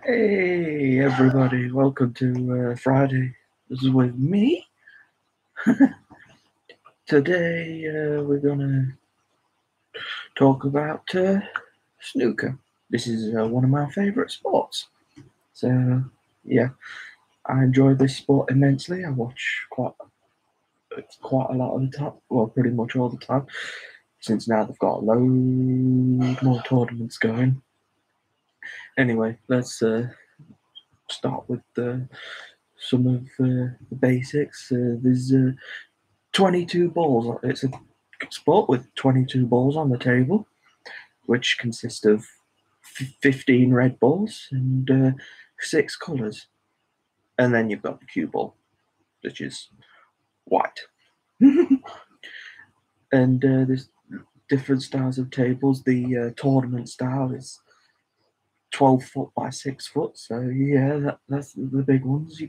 Hey everybody, welcome to Friday. This is with me. Today we're gonna talk about snooker. This is one of my favorite sports. So yeah, I enjoy this sport immensely. I watch quite a lot of the time. Well, pretty much all the time. Since now they've got a load more tournaments going. Anyway, let's start with some of the basics. There's 22 balls. It's a sport with 22 balls on the table, which consist of 15 red balls and 6 colours. And then you've got the cue ball, which is white. And there's different styles of tables. The tournament style is 12 foot by 6 foot. So yeah, that's the big ones.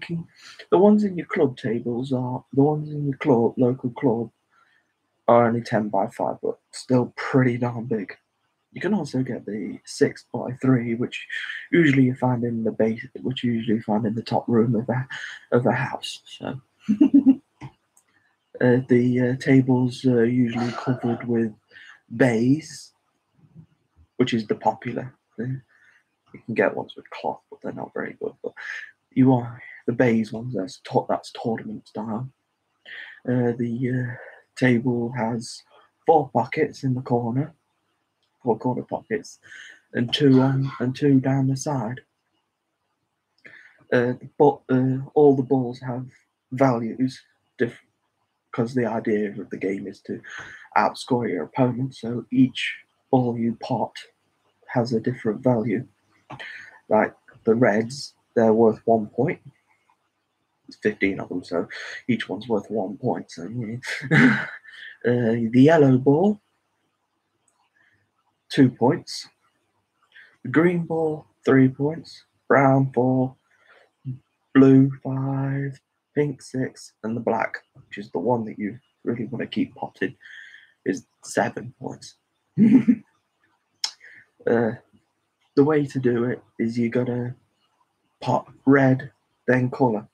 The ones in your club tables are the ones in your local club are only 10 by 5, but still pretty darn big. You can also get the 6 by 3, which usually you find in the base, which you usually find in the top room of a house. So the tables are usually covered with baize, which is the popular thing. You can get ones with cloth, but they're not very good. But you are the baize ones. That's tournament style. The table has 4 pockets in the corner, 4 corner pockets, and two down the side. But all the balls have values, because the idea of the game is to outscore your opponent. So each ball you pot has a different value. Like the reds, they're worth 1 point. There's 15 of them, so each one's worth 1 point. So yeah. The yellow ball, 2 points. The green ball, 3 points. Brown 4. Blue 5. Pink 6. And the black, which is the one that you really want to keep potted, is 7 points. The way to do it is you gotta pot red, then colour,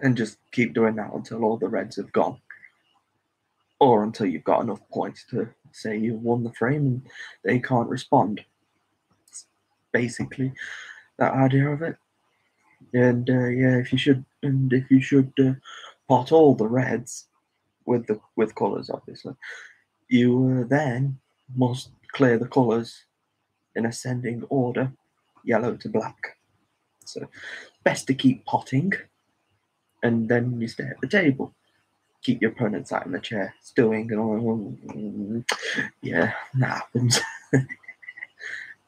and just keep doing that until all the reds have gone, or until you've got enough points to say you've won the frame and they can't respond. It's basically that idea of it. And yeah, if you should pot all the reds with colours, obviously, you then must clear the colours in ascending order, yellow to black. So best to keep potting, and then you stay at the table. Keep your opponent sat in the chair, stewing and all. Yeah, that happens.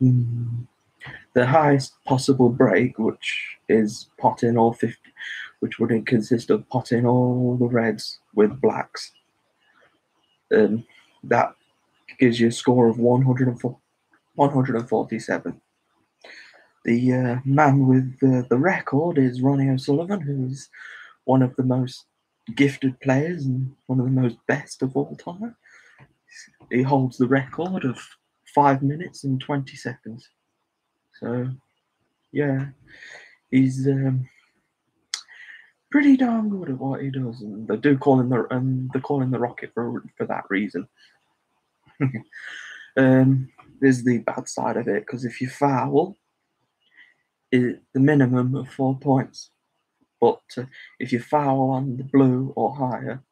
The highest possible break, which is potting all 50, which would consist of potting all the reds with blacks. That gives you a score of 147. The man with the record is Ronnie O'Sullivan, who is one of the most gifted players and one of the most best of all time. He holds the record of 5 minutes and 20 seconds. So, yeah, he's pretty darn good at what he does, and they do call him the Rocket for that reason. There's the bad side of it, because if you foul, the minimum of 4 points. But if you foul on the blue or higher,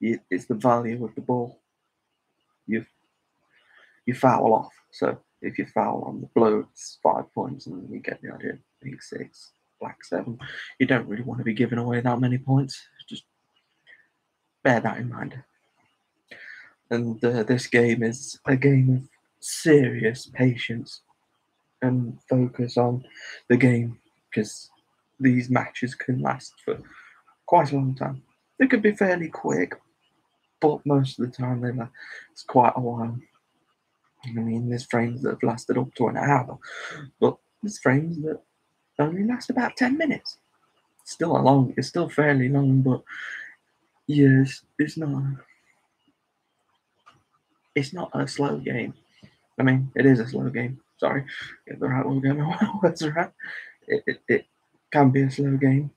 it's the value of the ball. You foul off. So if you foul on the blue, it's 5 points, and you get the idea. Pink 6, black 7. You don't really want to be giving away that many points. Just bear that in mind. And this game is a game of serious patience and focus on the game, because these matches can last for quite a long time. They could be fairly quick, but most of the time it's quite a while. I mean, there's frames that have lasted up to an hour, but there's frames that only last about 10 minutes. It's still fairly long, but yes, it's not a slow game. I mean, it is a slow game. Sorry, get the right word, get my words right. It can be a slow game.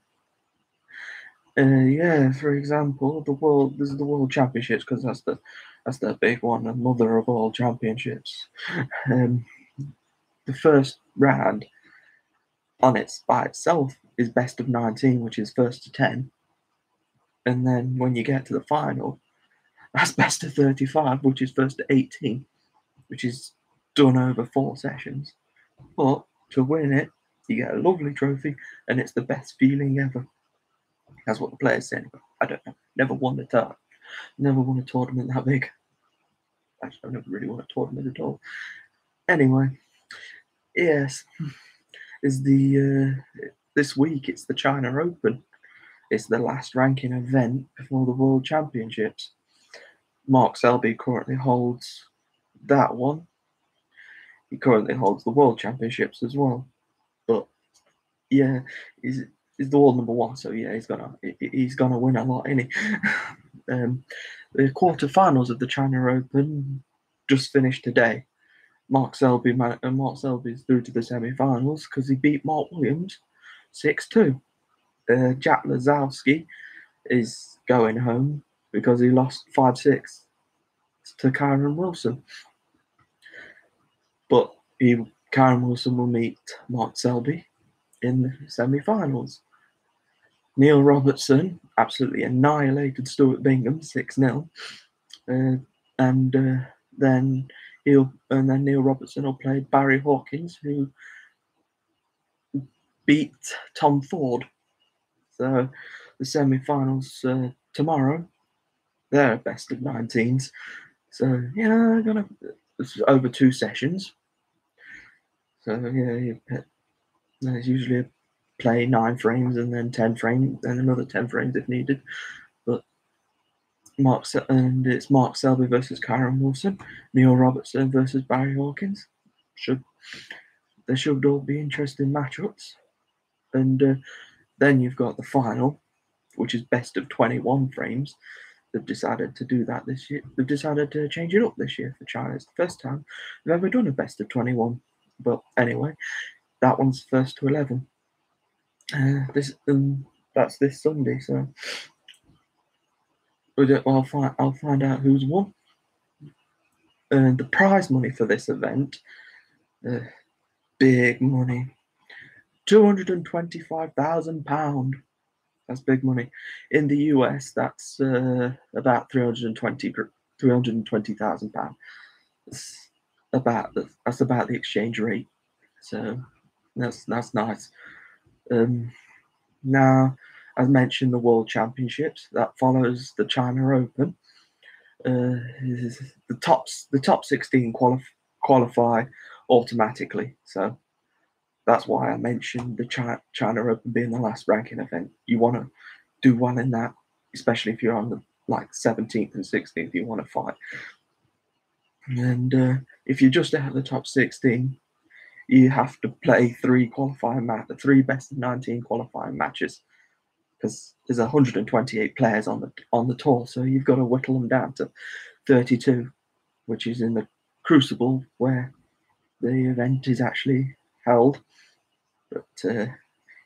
Yeah, for example, this is the World Championships because that's the big one, the mother of all championships. Um, the first round on its by itself is best of 19, which is first to 10, and then when you get to the final, that's best of 35, which is first to 18, which is done over 4 sessions. But to win it, you get a lovely trophy, and it's the best feeling ever. That's what the players say. I don't know. Never won a tournament that big. Actually, I've never really won a tournament at all. Anyway, yes, is the this week it's the China Open. It's the last ranking event before the World Championships. Mark Selby currently holds that one. He currently holds the World Championships as well. But yeah, he's the world number one, so yeah, he's gonna win a lot, isn't he? The quarterfinals of the China Open just finished today. Mark Selby's through to the semi-finals because he beat Mark Williams 6-2. Jack Lazowski is going home because he lost 5-6 to Kyron Wilson. But Kyron Wilson will meet Mark Selby in the semi-finals. Neil Robertson absolutely annihilated Stuart Bingham 6-0, and then Neil Robertson will play Barry Hawkins, who beat Tom Ford. So the semi-finals tomorrow, they're best of 19s. So yeah, it's over 2 sessions. So yeah, there's usually a play 9 frames and then 10 frames and another 10 frames if needed. But it's Mark Selby versus Kyron Wilson, Neil Robertson versus Barry Hawkins. There should all be interesting matchups. And then you've got the final, which is best of 21 frames. They've decided to do that this year. They've decided to change it up this year for China. It's the first time they've ever done a best of 21. But anyway, that one's first to 11. That's this Sunday, so I'll find out who's won. The prize money for this event, big money, £225,000. That's big money. In the US, that's about £320,000. That's about the exchange rate. So that's nice. Now, as mentioned, the World Championships that follows the China Open. The top 16 qualify automatically. So that's why I mentioned the China Open being the last ranking event. You want to do well in that, especially if you're on the 17th and 16th. You want to fight, and if you're just out of the top 16, you have to play 3 best of 19 qualifying matches, because there's 128 players on the tour, so you've got to whittle them down to 32, which is in the Crucible where the event is actually held. But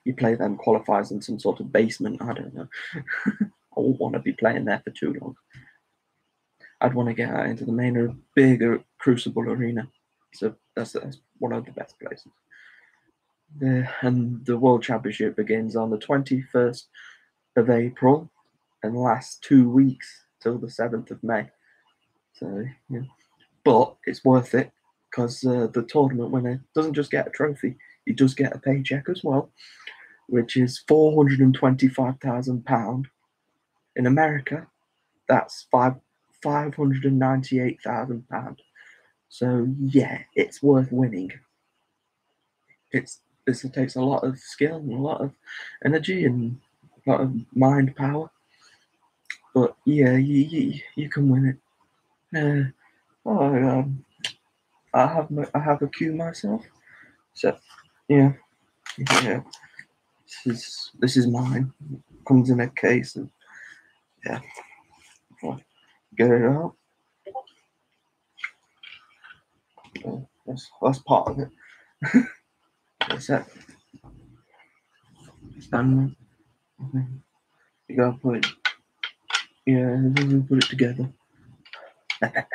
you play them qualifiers in some sort of basement. I don't know. I won't want to be playing there for too long. I'd want to get out into the main, bigger Crucible arena. So that's one of the best places. And the World Championship begins on the 21st of April and lasts 2 weeks till the 7th of May. So, yeah. But it's worth it because the tournament winner doesn't just get a trophy, he does get a paycheck as well, which is £425,000. In America, that's £598,000. So yeah, it's worth winning. It takes a lot of skill and a lot of energy and a lot of mind power. But yeah, you can win it. I have a queue myself. So yeah. This is mine. Comes in a case, and yeah, I'll get it out. So that's part of it. That's it. Stand. You gotta put it. Yeah, put it together. Have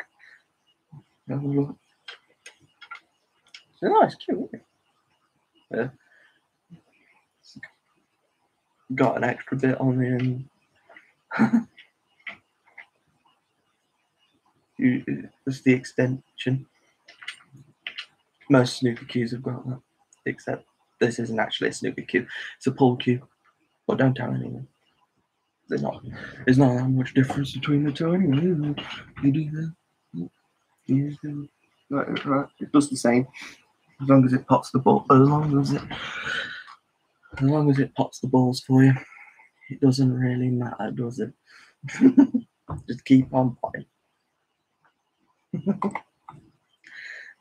a look. It's nice, cute, isn't it? Yeah. Got an extra bit on the end. It's the extension. Most snooker cues have got that, except this isn't actually a snooker cue. It's a pull cue. But don't tell anyone. There's not that much difference between the two anyway. You do that. You do that. Right. It does the same. As long as it pots the ball. As long as it pots the balls for you, it doesn't really matter, does it? Just keep on potting.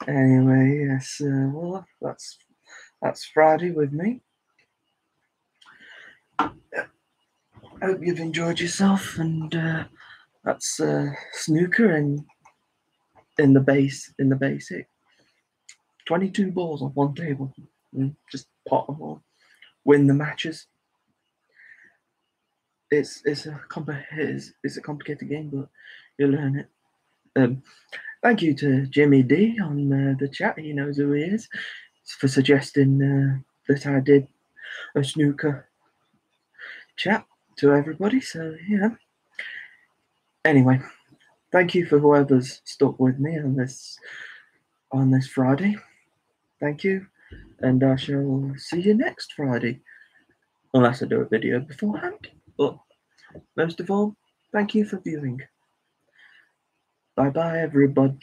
Anyway, yes. Well, that's Friday with me. I hope you've enjoyed yourself, and that's snooker and in the basic. 22 balls on one table. Just pot them all. Win the matches. It's a complicated game, but you'll learn it. Thank you to Jimmy D on the chat. He knows who he is, for suggesting that I did a snooker chat to everybody. So yeah. Anyway, thank you for whoever's stuck with me on this Friday. Thank you, and I shall see you next Friday, unless I do a video beforehand. But most of all, thank you for viewing. Bye bye, everybody.